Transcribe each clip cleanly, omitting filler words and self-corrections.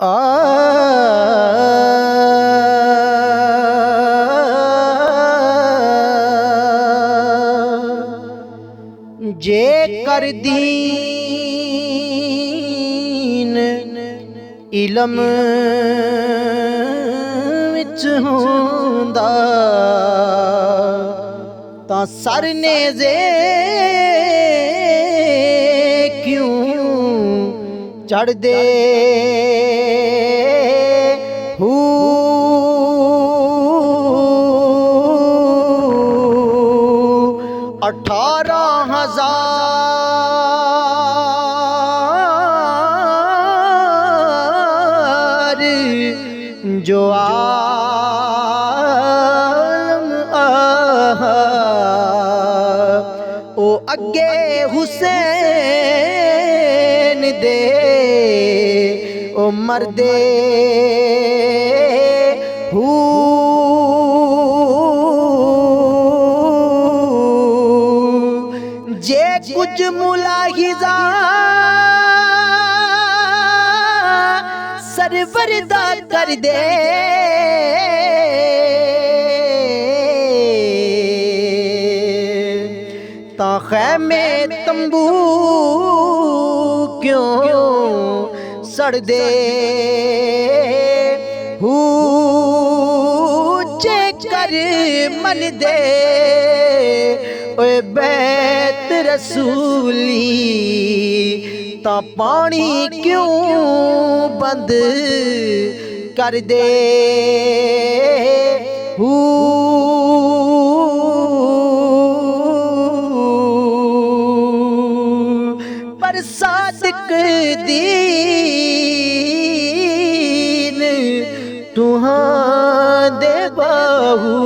आ जे कर दीन इलम विच होंदा तां सर नेज़े क्यों चढ़ दे हू 18,000 जो आलम ओ अगे हुसैन दे ओ मर्दे हू जे कुछ मुलाहिजा सरवर दा कर दे ता खैमे तंबू क्यों सड़ दे हू कर मन दे ओए बैत रसूली ता पानी क्यों बंद कर दे हू पर सादिक दीन तुहां दे बाहू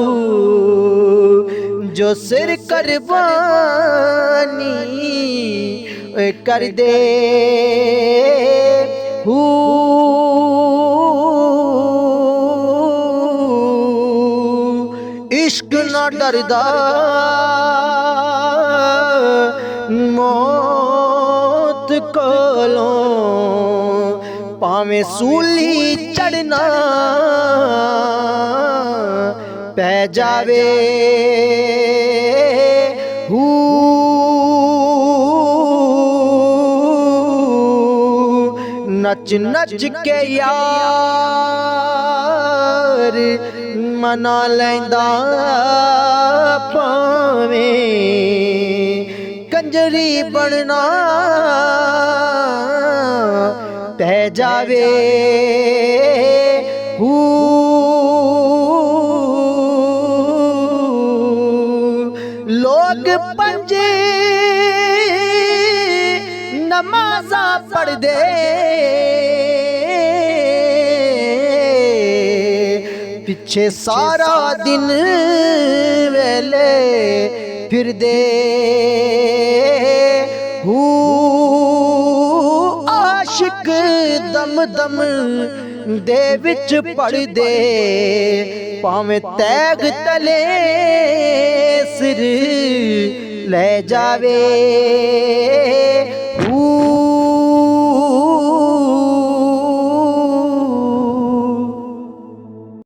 जो सिर कुर्बानी कर दे हू इश्क न डरदा मौत कोलों भावें सूली चढ़ना पै जावे हू नच नच के यार मना लैंदा भावें कंजरी बनना पै जावे हू लोग पंजे नमाज़ा पढ़ दे पिछे सारा दिन वेले फिर दे हू आशिक दम दम दे विच पढ़ दे भावें तैग तले सिर ले जावे हू